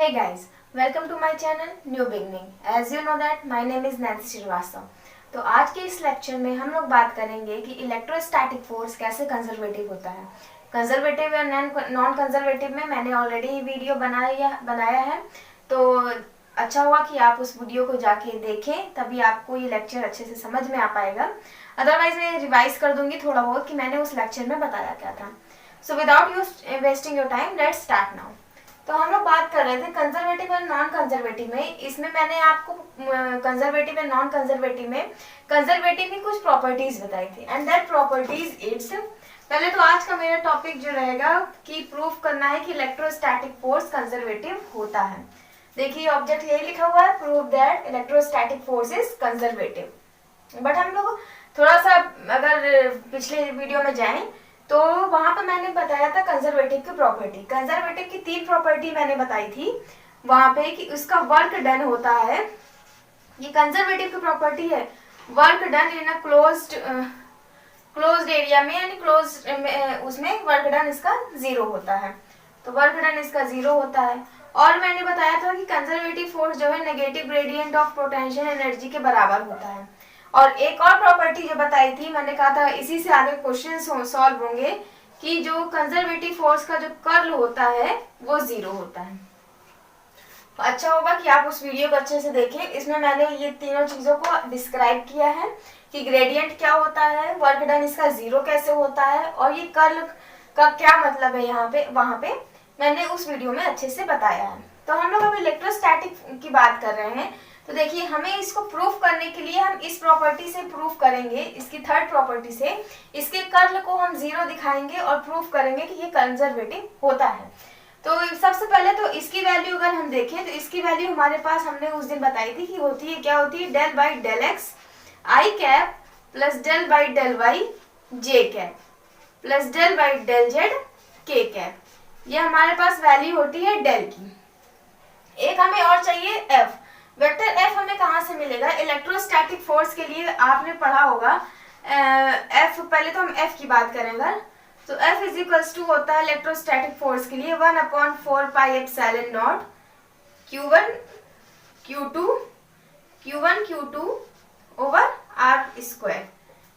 Hey guys, welcome to my channel New Beginning. As you know that my name is Nancy Srivastava. तो आज के इस lecture में हम लोग बात करेंगे कि इलेक्ट्रोस्टैटिक फोर्स कैसे कंजर्वेटिव होता है। कंजर्वेटिव या नॉन कंजर्वेटिव में मैंने ऑलरेडी वीडियो बनाया है, तो अच्छा हुआ कि आप उस वीडियो को जाके देखें, तभी आपको ये लेक्चर अच्छे से समझ में आ पाएगा। अदरवाइज मैं रिवाइज कर दूंगी थोड़ा बहुत कि मैंने उस लेक्चर में बताया क्या था। So without you wasting your time, let's start now. तो हम लोग बात कर रहे थे कंजर्वेटिव और नॉन कंजर्वेटिव में। इसमें मैंने आपको कंजर्वेटिव एंड नॉन कंजर्वेटिव में कंजर्वेटिव की कुछ प्रॉपर्टीज बताई थी एंड दैट प्रॉपर्टीज इट्स। पहले तो आज का मेरा टॉपिक जो रहेगा कि प्रूफ करना है कि इलेक्ट्रोस्टैटिक फोर्स कंजर्वेटिव होता है। देखिए ऑब्जेक्ट यही लिखा हुआ है, prove that electrostatic force is conservative. But हम लोग थोड़ा सा अगर पिछले वीडियो में जाएं तो वहां पर मैंने बताया था कंजर्वेटिव की प्रॉपर्टी। कंजर्वेटिव की 3 प्रॉपर्टी मैंने बताई थी वहां पे कि उसका वर्क डन होता है। ये कंजर्वेटिव की प्रॉपर्टी है, work done in a closed area में, यानी क्लोज उसमें वर्क डन इसका 0 होता है। तो वर्क डन इसका 0 होता है। और मैंने बताया था कि कंजर्वेटिव फोर्स जो है negative gradient of potential energy के बराबर होता है। और एक और प्रॉपर्टी जो बताई थी, मैंने कहा था इसी से आगे क्वेश्चन सॉल्व होंगे कि जो कंजर्वेटिव फोर्स का जो कर्ल होता है वो 0 होता है। तो अच्छा होगा कि आप उस वीडियो को अच्छे से देखें। इसमें मैंने ये तीनों चीजों को डिस्क्राइब किया है कि ग्रेडियंट क्या होता है, वर्क डन इसका 0 कैसे होता है, और ये कर्ल का क्या मतलब है यहाँ पे वहां पे मैंने उस वीडियो में अच्छे से बताया है। तो हम लोग अब इलेक्ट्रोस्टैटिक की बात कर रहे हैं। तो देखिए हमें इसको प्रूफ करने के लिए हम इस प्रॉपर्टी से प्रूफ करेंगे, इसकी थर्ड प्रॉपर्टी से इसके कर्ल को हम 0 दिखाएंगे और प्रूफ करेंगे कि ये कंजर्वेटिव होता है। तो सबसे पहले तो इसकी वैल्यू अगर हम देखें तो इसकी वैल्यू हमारे पास हमने उस दिन बताई थी कि होती है, क्या होती है, del by del x i cap plus del by del y j cap plus del by del z के कैप। ये हमारे पास वैल्यू होती है डेल की। एक हमें और चाहिए एफ। वेक्टर एफ हमें कहाँ से मिलेगा? इलेक्ट्रोस्टैटिक फोर्स के लिए आपने पढ़ा होगा एफ। पहले तो हम एफ की बात करेंगे। तो एफ इज इक्वल्स टू होता है इलेक्ट्रोस्टैटिक फोर्स के लिए 1/4 pi epsilon naught Q1 Q2 over r square.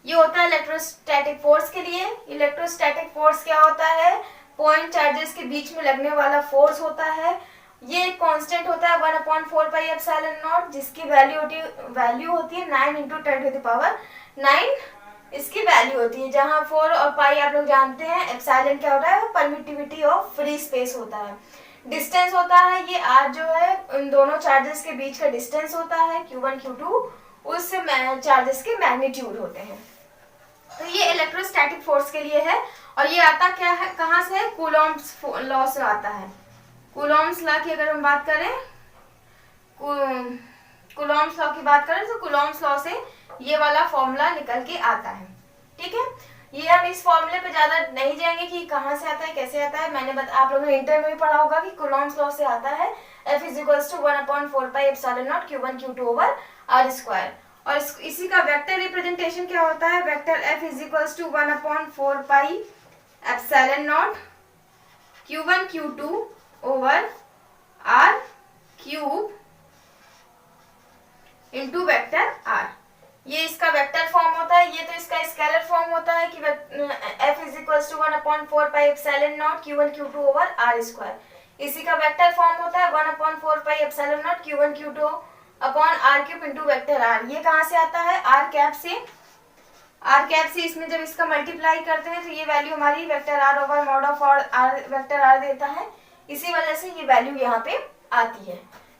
ये होता है इलेक्ट्रोस्टैटिक फोर्स के लिए। इलेक्ट्रोस्टैटिक फोर्स क्या होता है? पॉइंट चार्जेस के बीच में लगने वाला फोर्स होता है। ये कांस्टेंट होता है 1/4 पाई एप्सिलॉन नॉट, जिसकी वैल्यू होती है 9 × 10⁹9 इसकी वैल्यू होती है। जहां 4 और पाई आप लोग जानते हैं, एप्सिलॉन क्या होता है? परमिटिविटी ऑफ फ्री स्पेस होता है। डिस्टेंस होता है ये आर जो है उन दोनों चार्जेस के बीच का डिस्टेंस होता है Q1 Q2, उस चार्जेस के मैग्नीट्यूड होते हैं। तो ये इलेक्ट्रोस्टैटिक फोर्स के लिए है। और ये आता क्या है, कहाँ से? कूलॉम्स लॉ से आता है। कूलॉम्स लॉ की अगर हम बात करें, कूलॉम्स लॉ की बात करें तो कूलॉम्स लॉ से ये वाला फॉर्मूला निकल के आता है। ठीक है, ये हम इस फॉर्मूले पे ज्यादा नहीं जाएंगे कि कहाँ से आता है, कैसे आता है। मैंने आप लोगों ने इंटर में भी पढ़ा होगा कि कूलॉम्स लॉ से आता है F is equals to 1/4 pi epsilon naught Q1 Q2 over r square. और इसी का वेक्टर रिप्रेजेंटेशन क्या होता है? Vector F is equals to 1/4 pi epsilon naught Q1 Q2 over r cube into vector r. ये इसका वेक्टर फॉर्म होता है। ये तो इसका स्केलर फॉर्म होता है कि F is equals to 1/4 pi epsilon naught Q1 Q2 over r square. इसी का वेक्टर फॉर्म होता है 1/4 pi epsilon naught Q1 Q2 upon r cube into vector r. ये कहाँ से आता है? आर कैप से। आर कैप से इसमें जब इसका मल्टीप्लाई करते हैं तो ये वैल्यू हमारी vector r over mod of r vector r देता है। इसी वजह से ये वैल्यू यहाँ पे आती है।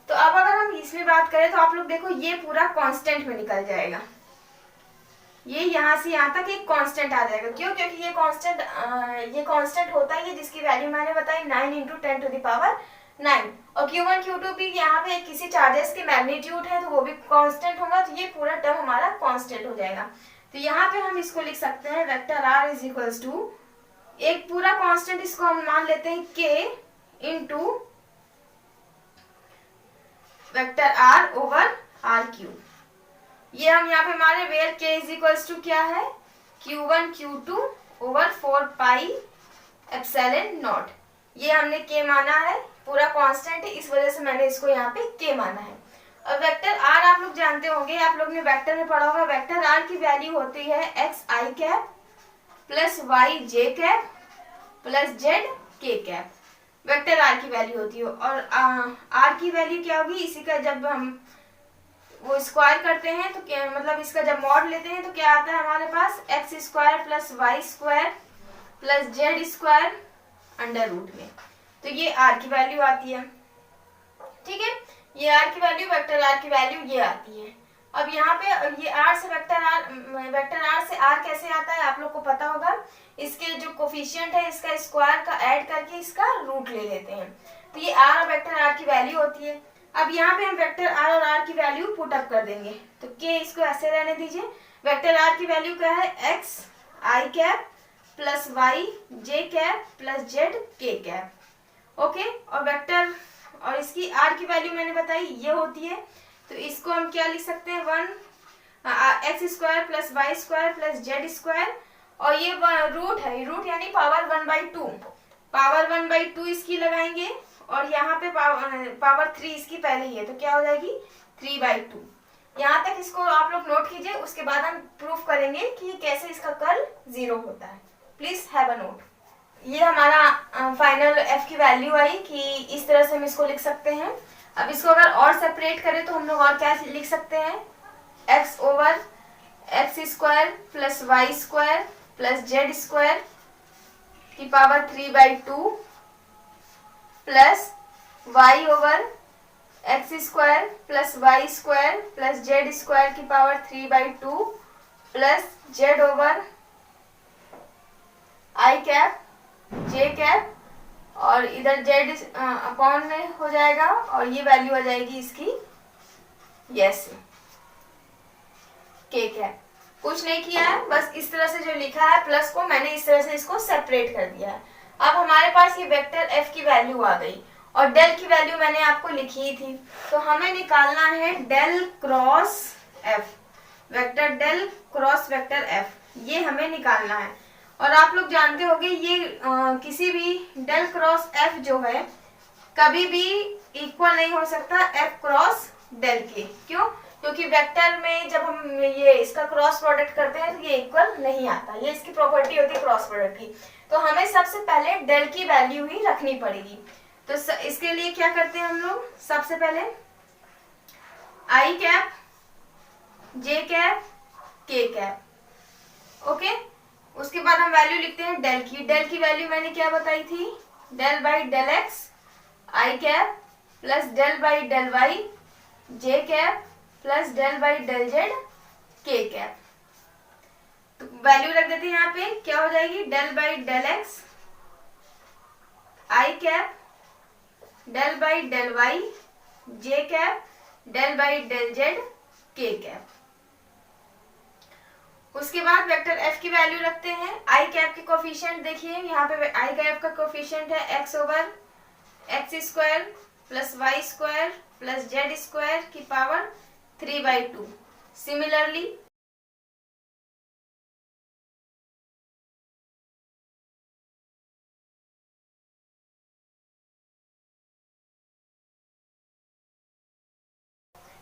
तो अब अगर हम इसमें बात करें तो आप लोग देखो ये पूरा कांस्टेंट में निकल जाएगा। ये यहाँ से यहाँ तक एक कांस्टेंट आ जाएगा। क्यों? क्योंकि ये कांस्टेंट होता है जिसकी वैल्यू मैंने बताई 9 × 10⁹9। और Q1 Q2 भी यहाँ पे किसी चार्जेस के मैग्नीट्यूड है तो वो भी कांस्टेंट होगा। तो ये पूरा टर्म हमारा कांस्टेंट हो जाएगा। तो यहाँ पे हम इसको लिख सकते हैं vector r is equals to एक पूरा कांस्टेंट, इसको हम मान लेते हैं K into vector r over r cube. ये हम यहाँ पे हमारे where K is equals to क्या है? Q1 Q2 over 4 pi epsilon not. ये हमने के माना है, पूरा कांस्टेंट है, इस वजह से मैंने इसको यहाँ पे के माना है। और वेक्टर आर आप लोग जानते होंगे, आप लोग ने वेक्टर में पढ़ा होगा, वेक्टर आर की वैल्यू होती है x i cap plus Y j cap plus Z के कैप। वेक्टर आर की वैल्यू होती है। और आर की वैल्यू क्या होगी, इसी का जब हम वो स्क्वायर करते हैं तो क्या मतलब इसका जब मॉड लेते हैं तो क्या आता है हमारे पास, x square plus y square plus z square under root में। तो ये आर की वैल्यू आती है। ठीक है, ये आर की वैल्यू, वेक्टर आर की वैल्यू ये आती है। अब यहाँ पे ये आर से वेक्टर आर से आर कैसे आता है आप लोग को पता होगा। इसके जो कोफिशिएंट है इसका स्क्वायर का ऐड करके इसका रूट ले लेते हैं। तो ये आर और वेक्टर आर की वैल्यू होती है। अब यहाँ पे हम वेक्टर आर और आर की वैल्यू पुट अप कर देंगे। तो के इसको ऐसे रहने दीजिए। वेक्टर आर की वैल्यू क्या है, x i cap plus Y j cap plus Z के कैप। ओके, और वेक्टर और इसकी आर की वैल्यू मैंने बताई ये होती है। तो इसको हम क्या लिख सकते हैं, 1 x square plus y square plus z square, और ये रूट है, रूट यानी पावर 1/2, पावर 1/2 इसकी लगाएंगे, और यहाँ पे पावर 3 इसकी पहले ही है, तो क्या हो जाएगी 3/2। यहाँ तक इसको आप लोग नोट कीजिए, उसके बाद हम प्रूफ करेंगे कि कैसे इसका कर्ल 0 होता है। Please have a note. ये हमारा फाइनल एफ की वैल्यू आई कि इस तरह से हम इसको लिख सकते हैं। अब इसको अगर और सेपरेट करें तो हम लोग और क्या लिख सकते हैं, x over x square plus y square plus z square की power 3/2 plus y over x square plus y square plus z square की power 3/2 plus z over i cap j cap, और इधर जेड अपॉन में हो जाएगा, और ये value आ जाएगी इसकी यस के कैप। कुछ नहीं किया है, बस इस तरह से जो लिखा है प्लस को मैंने इस तरह से इसको सेपरेट कर दिया है। अब हमारे पास ये वेक्टर एफ की वैल्यू आ गई, और डेल की वैल्यू मैंने आपको लिखी ही थी। तो हमें निकालना है del cross f, vector del cross vector f, ये हमें निकालना है। और आप लोग जानते होंगे ये किसी भी डेल क्रॉस एफ जो है कभी भी इक्वल नहीं हो सकता एफ क्रॉस डेल के। क्यों? क्योंकि वेक्टर में जब हम ये इसका क्रॉस प्रोडक्ट करते हैं तो ये इक्वल नहीं आता, ये इसकी प्रॉपर्टी होती है क्रॉस प्रोडक्ट की। तो हमें सबसे पहले डेल की वैल्यू ही रखनी पड़ेगी। तो इसके लिए क्या करते हैं हम लोग, सबसे पहले आई कैप जे कैप के कैप। ओके, उसके बाद हम वैल्यू लिखते हैं डेल की। डेल की वैल्यू मैंने क्या बताई थी, del by del x i cap plus del by del y j cap plus del by del z के कैप। तो वैल्यू रख देते हैं यहाँ पे, क्या हो जाएगी del by del x i cap del by del y j cap del by del z के कैप। उसके बाद वेक्टर एफ की वैल्यू रखते हैं। आई कैप के कोफिशिएंट देखिए, यहाँ पे आई कैप का कोफिशिएंट है x over x square plus y square plus z square की पावर 3/2। सिमिलरली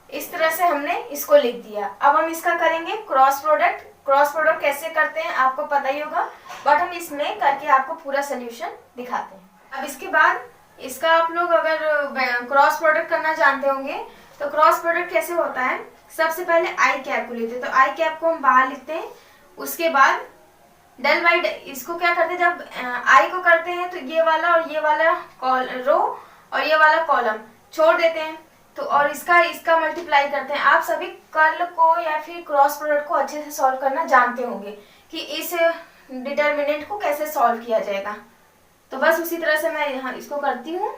इस तरह से हमने इसको लिख दिया। अब हम इसका करेंगे क्रॉस प्रोडक्ट। क्रॉस प्रोडक्ट कैसे करते हैं आपको पता ही होगा, बट हम इसमें करके आपको पूरा सोल्यूशन दिखाते हैं। अब इसके बाद इसका आप लोग अगर क्रॉस प्रोडक्ट करना जानते होंगे तो क्रॉस प्रोडक्ट कैसे होता है, सबसे पहले आई कैप को लेते हैं। तो आई कैप को हम बाहर लिखते हैं, उसके बाद डेल बाई इसको क्या करते हैं, जब आई को करते हैं तो ये वाला और ये वाला रो और ये वाला कॉलम छोड़ देते हैं, तो और इसका मल्टीप्लाई करते हैं। आप सभी कर्ल को या फिर क्रॉस प्रोडक्ट को अच्छे से सॉल्व करना जानते होंगे कि इस डिटर्मिनेंट को कैसे सॉल्व किया जाएगा। तो बस उसी तरह से मैं यहाँ इसको करती हूँ।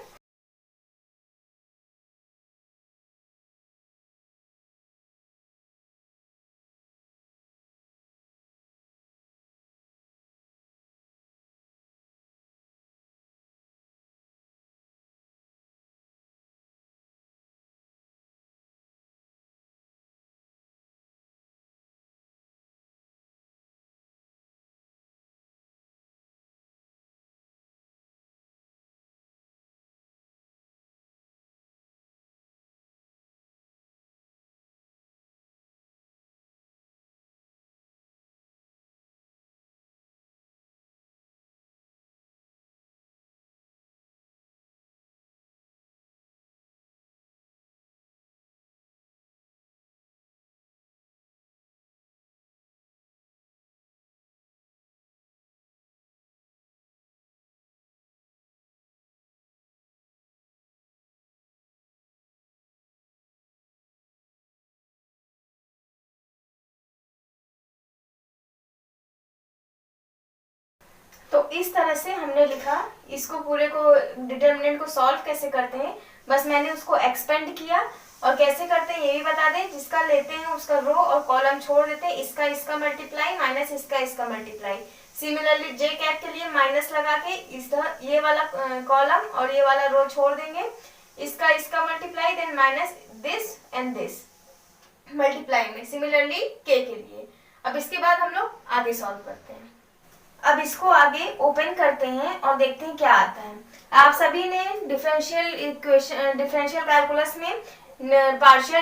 तो इस तरह से हमने लिखा। इसको पूरे को डिटर्मिनेंट को सॉल्व कैसे करते हैं, बस मैंने उसको एक्सपेंड किया। और कैसे करते हैं ये भी बता दें, जिसका लेते हैं उसका रो और कॉलम छोड़ देते हैं, इसका इसका मल्टीप्लाई माइनस इसका इसका मल्टीप्लाई। सिमिलरली जे कैप के लिए माइनस लगा के इस ये वाला कॉलम और ये वाला रो छोड़ देंगे, इसका इसका multiply, then minus this and this multiply में। सिमिलरली के लिए। अब इसके बाद हम लोग आगे सॉल्व करते हैं। अब इसको आगे ओपन करते हैं और देखते हैं क्या आता है। आप सभी ने डिफरेंशियल इक्वेशन, डिफरेंशियल कैलकुलस में पार्शियल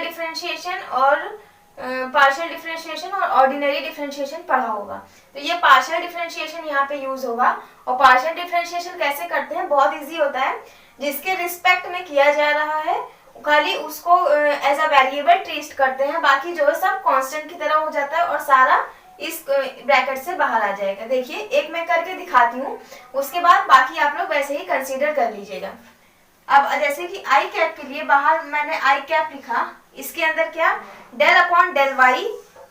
डिफरेंशिएशन और ऑर्डिनरी डिफरेंशिएशन पढ़ा होगा। तो ये पार्शियल डिफरेंशिएशन यहाँ पे यूज होगा। और पार्शियल डिफरेंशिएशन कैसे करते हैं, बहुत इजी होता है। जिसके रिस्पेक्ट में किया जा रहा है खाली उसको एज अ वेरिएबल ट्रीट करते हैं, बाकी जो है सब कांस्टेंट की तरह हो जाता है और सारा इस ब्रैकेट से बाहर आ जाएगा। देखिए एक मैं करके दिखाती हूँ, उसके बाद बाकी आप लोग वैसे ही कंसीडर कर लीजिएगा। अब जैसे कि आई कैप के लिए बाहर मैंने आई कैप लिखा, इसके अंदर क्या del upon del y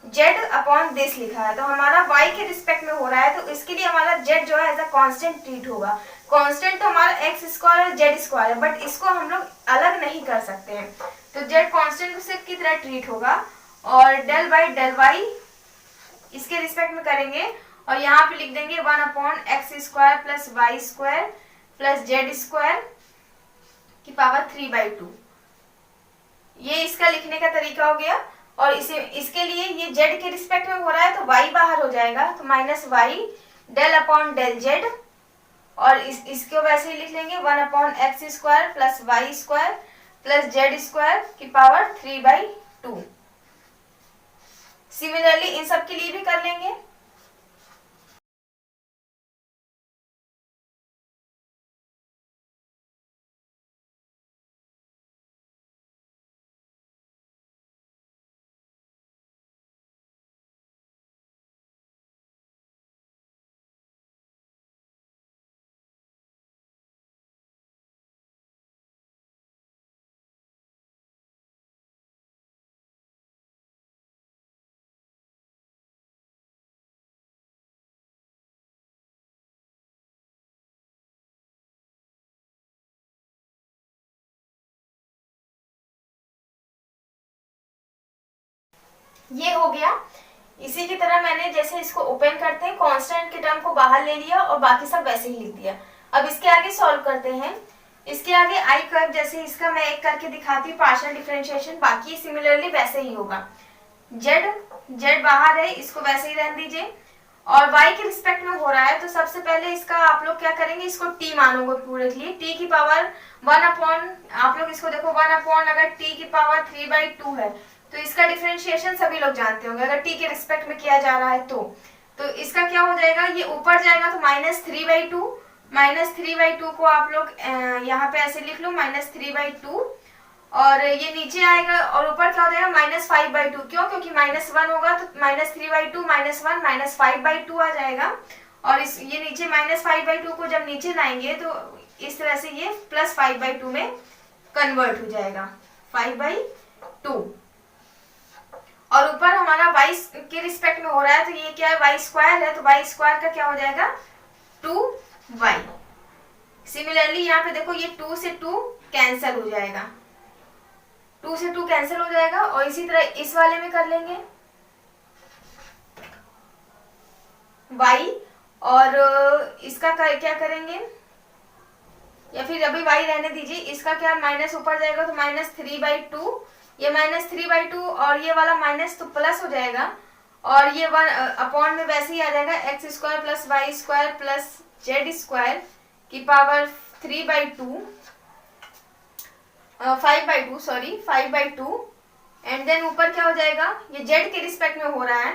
z upon this लिखा है। तो हमारा वाई के रिस्पेक्ट में हो रहा है, तो इसके लिए हमारा जेड जो है एज अ कांस्टेंट ट्रीट होगा। कांस्टेंट तो हमारा एक्स स्क्वायर और जेड स्क्वायर है, बट इसको हम लोग अलग नहीं कर सकते हैं। तो जेड कांस्टेंट से की तरह ट्रीट होगा और डेल बाई डेल वाई इसके रिस्पेक्ट में करेंगे और यहाँ पे लिख देंगे 1 upon x square plus y square plus z square की पावर 3/2। ये इसका लिखने का तरीका हो गया। और इसके लिए ये जेड के रिस्पेक्ट में हो रहा है तो वाई बाहर हो जाएगा, तो minus y del upon del z. और इसको वैसे ही लिख लेंगे 1 upon x square plus y square plus z square की पावर 3/2। सिमिलरली इन सब के लिए भी कर लेंगे। ये हो गया। इसी की तरह मैंने जैसे इसको ओपन करते हैं कांस्टेंट के टर्म को बाहर ले लिया और बाकी सब वैसे ही लिख दिया। अब इसके आगे सॉल्व करते हैं। इसके आगे आई कर्व जैसे इसका मैं एक करके दिखाती हूँ पार्शियल डिफरेंशिएशन, बाकी सिमिलरली वैसे ही होगा। जेड बाहर है, इसको वैसे ही रहने दीजिए। और y के रिस्पेक्ट में हो रहा है तो सबसे पहले इसका आप लोग क्या करेंगे, इसको t मानोगे पूरे के लिए। t की पावर 1 अपॉन, आप लोग इसको देखो 1 अपॉन अगर t की पावर 3/2 है तो इसका डिफरेंशिएशन सभी लोग जानते होंगे अगर t के रिस्पेक्ट में किया जा रहा है तो इसका क्या हो जाएगा, ये ऊपर जाएगा तो -3/2। -3/2 को आप लोग यहाँ पे ऐसे लिख लो -3/2। और ये नीचे आएगा और ऊपर क्या हो जाएगा -5/2। क्यों, क्योंकि -1 होगा तो -3/2 -1 -5/2 आ जाएगा। और ये नीचे -5/2 को जब नीचे लाएंगे तो इस तरह से ये +5/2 में कन्वर्ट हो जाएगा, 5/2। और ऊपर हमारा y के रिस्पेक्ट में हो रहा है तो ये क्या है, y स्क्वायर है तो y स्क्वायर का क्या हो जाएगा 2y। सिमिलरली यहाँ पे देखो ये 2 से 2 कैंसिल हो जाएगा, 2 से 2 कैंसिल हो जाएगा। और इसी तरह इस वाले में कर लेंगे y। और इसका क्या करेंगे, या फिर अभी y रहने दीजिए, इसका क्या माइनस ऊपर जाएगा तो -3/2। ये -3/2 और ये वाला माइनस तो प्लस हो जाएगा और ये 1 अपॉन में वैसे ही आ जाएगा x square plus y square plus z square की पावर 3/2 5/2 सॉरी 5/2। एंड देन ऊपर क्या हो जाएगा, ये जेड के रिस्पेक्ट में हो रहा है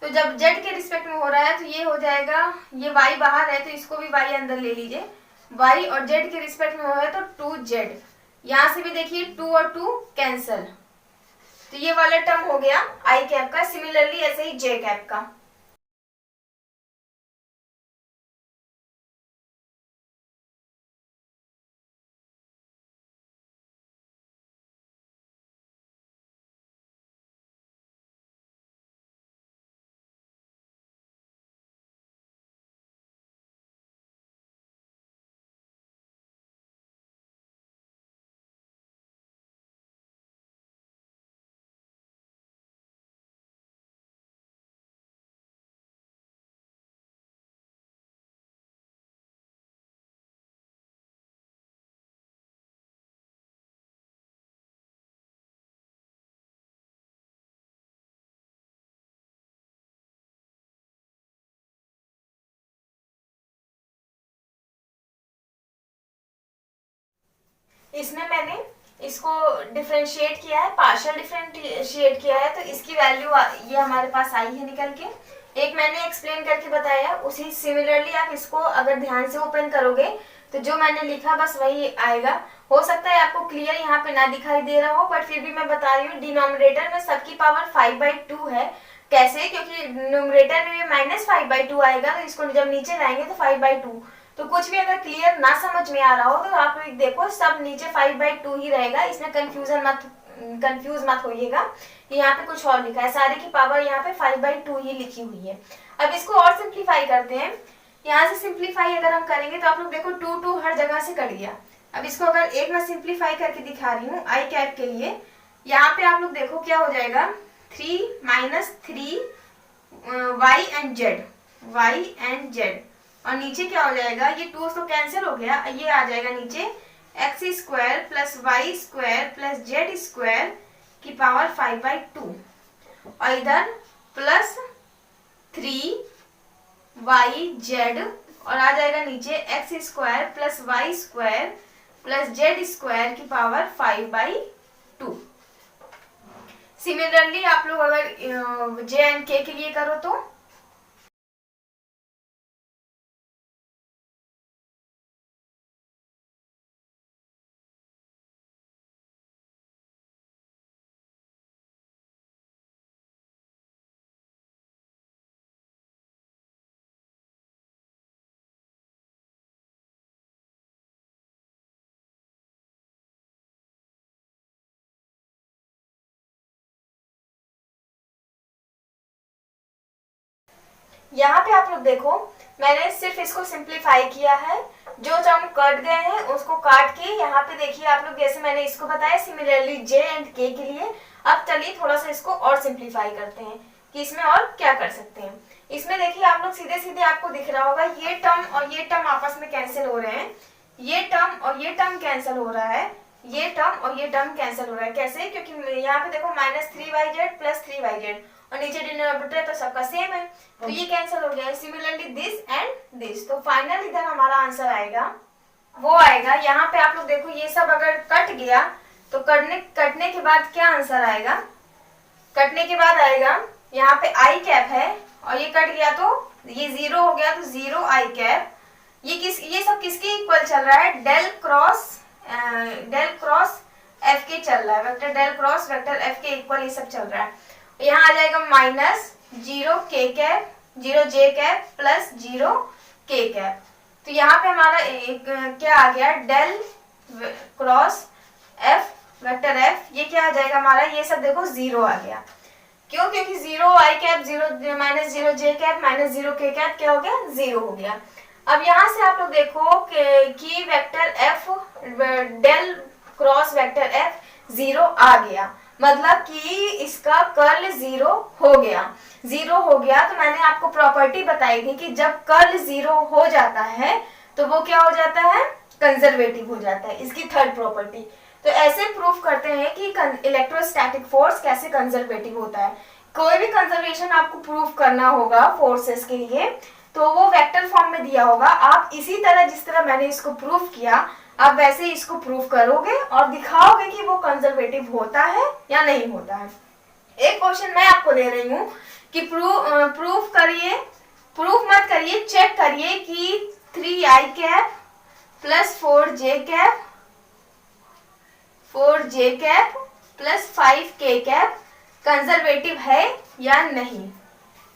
तो जब जेड के रिस्पेक्ट में हो रहा है तो ये हो जाएगा, ये वाई बाहर है तो इसको भी वाई अंदर ले लीजिए। वाई और जेड के रिस्पेक्ट में हो रहा है तो 2z। यहाँ से भी देखिए 2 और 2 कैंसल, तो ये वाला टर्म हो गया आई कैप का। सिमिलरली ऐसे ही जे कैप का। इसमें मैंने इसको डिफरेंशिएट किया है, पार्शियल डिफरेंशिएट किया है, तो इसकी वैल्यू ये हमारे पास आई है निकल के। एक मैंने एक्सप्लेन करके बताया, उसी सिमिलरली आप इसको अगर ध्यान से ओपन करोगे तो जो मैंने लिखा बस वही आएगा। हो सकता है आपको क्लियर यहाँ पे ना दिखाई दे रहा हो, बट फिर भी मैं बता रही हूँ। डिनोमिनेटर में सबकी पावर 5/2 है। कैसे? क्योंकि न्यूमरेटर में -5/2 आएगा, तो इसको जब नीचे लाएंगे तो 5/2। तो कुछ भी अगर क्लियर ना समझ में आ रहा हो तो आप लोग देखो, सब नीचे 5/2 ही रहेगा। इसमें कंफ्यूज मत होइएगा, यहाँ पे कुछ और लिखा है। सारे की पावर यहाँ पे 5/2 ही लिखी हुई है। अब इसको और सिंप्लीफाई करते हैं। यहाँ से सिंप्लीफाई अगर हम करेंगे तो आप लोग देखो 2 हर जगह से कट गया। अब इसको अगर एक मैं सिंप्लीफाई करके दिखा रही हूँ आई कैप के लिए, यहाँ पे आप लोग देखो क्या हो जाएगा, 3 - 3 y एंड z, और नीचे क्या हो जाएगा, ये 2 तो कैंसिल हो गया, ये आ जाएगा नीचे x² + y² + z² की पावर 5/2, और इधर +3 y z, और आ जाएगा नीचे x² + y² + z² की पावर 5/2। सिमिलरली आप लोग अगर j एंड k के लिए करो तो यहाँ पे आप लोग देखो, मैंने सिर्फ इसको सिंप्लीफाई किया है। जो टर्म कट गए हैं उसको काट के यहाँ पे देखिए आप लोग, जैसे मैंने इसको बताया सिमिलरली जे एंड के लिए। अब चलिए थोड़ा सा इसको और सिंप्लीफाई करते हैं कि इसमें और क्या कर सकते हैं। इसमें देखिए आप लोग सीधे सीधे आपको दिख रहा होगा, ये टर्म और ये टर्म आपस में कैंसिल हो रहे हैं, ये टर्म और ये टर्म कैंसिल हो रहा है, ये टर्म और ये टर्म कैंसिल हो रहा है। कैसे? क्योंकि यहाँ पे देखो -3yz + 3yz, और नीचे डिनोमिनेटर तो सबका सेम है, तो ये कैंसिल हो गया। सिमिलरली दिस एंड दिस, तो फाइनल इधर हमारा आंसर आएगा वो आएगा। यहाँ पे आप लोग देखो, ये सब अगर कट गया तो कटने के बाद क्या आंसर आएगा, कटने के बाद आएगा यहाँ पे आई कैप है, और ये कट गया तो ये 0 हो गया, तो 0 आई कैप। ये सब किसके इक्वल चल रहा है, डेल क्रॉस एफ के चल रहा है, vector del cross vector f के इक्वल ये सब चल रहा है। यहाँ आ जाएगा -0 k cap 0 j cap + 0 k cap. तो यहाँ पे हमारा एक क्या आ गया, del cross f vector f, ये क्या आ जाएगा हमारा, ये सब देखो 0 आ गया। क्यों? क्योंकि 0 i cap 0 -0 j cap -0 k cap क्या हो गया, 0 हो गया। अब यहाँ से आप लोग देखो कि vector f del cross vector f 0 आ गया, मतलब कि इसका कर्ल 0 हो गया। 0 हो गया तो मैंने आपको प्रॉपर्टी बताई थी कि जब कर्ल 0 हो जाता है तो वो क्या हो जाता है, कंजर्वेटिव हो जाता है, इसकी थर्ड प्रॉपर्टी। तो ऐसे प्रूफ करते हैं कि इलेक्ट्रोस्टैटिक फोर्स कैसे कंजर्वेटिव होता है। कोई भी कंजर्वेशन आपको प्रूफ करना होगा फोर्सेस के लिए तो वो वेक्टर फॉर्म में दिया होगा। आप इसी तरह जिस तरह मैंने इसको प्रूफ किया, आप वैसे ही इसको प्रूफ करोगे और दिखाओगे कि वो कंजर्वेटिव होता है या नहीं होता है। एक क्वेश्चन मैं आपको दे रही हूँ कि प्रूफ करिए, प्रूफ मत करिए, चेक करिए कि 3i cap + 4j cap + 5k cap conservative है या नहीं।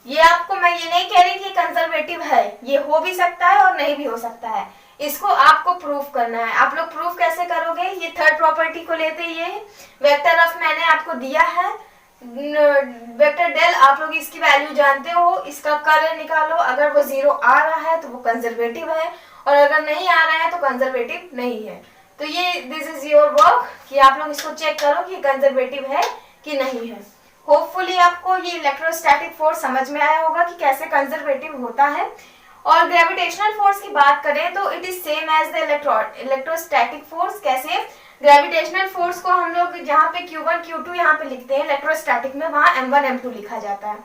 ये आपको, मैं ये नहीं कह रही कि कंजर्वेटिव है, ये हो भी सकता है और नहीं भी हो सकता है, इसको आपको प्रूफ करना है। आप लोग प्रूफ कैसे करोगे, ये थर्ड प्रॉपर्टी को लेते ये वेक्टर ऑफ मैंने आपको दिया है, वेक्टर डेल आप लोग इसकी वैल्यू जानते हो, इसका कर्ल निकालो, अगर वो 0 आ रहा है तो वो कंजर्वेटिव है, और अगर नहीं आ रहा है तो कंजर्वेटिव नहीं है। तो ये दिस इज योर वर्क कि आप लोग इसको चेक करो कि कंजर्वेटिव है कि नहीं है। होपफुली आपको ये इलेक्ट्रोस्टैटिक फोर्स समझ में आया होगा कि कैसे कंजर्वेटिव होता है। और ग्रेविटेशनल फोर्स की बात करें तो it is same as the electrostatic force. कैसे? ग्रेविटेशनल फोर्स को हम लोग जहाँ पे Q1 Q2 यहाँ पे लिखते हैं, इलेक्ट्रोस्टैटिक में वहाँ M1 M2 लिखा जाता है।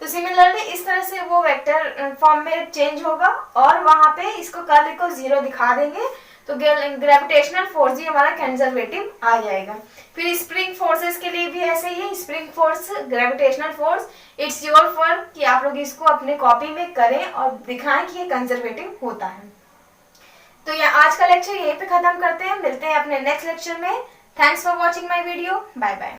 तो सिमिलरली इस तरह से वो वेक्टर फॉर्म में चेंज होगा और वहाँ पे इसको कर्ल को 0 दिखा देंगे तो ग्रेविटेशनल फोर्स ही हमारा कंजर्वेटिव आ जाएगा। फिर स्प्रिंग फोर्सेस के लिए भी ऐसे ही है, spring force, gravitational force, it's your work कि आप लोग इसको अपने कॉपी में करें और दिखाएं कि ये कंजर्वेटिव होता है। तो ये आज का लेक्चर यहीं पे खत्म करते हैं, मिलते हैं अपने नेक्स्ट लेक्चर में। Thanks for watching my video, bye bye.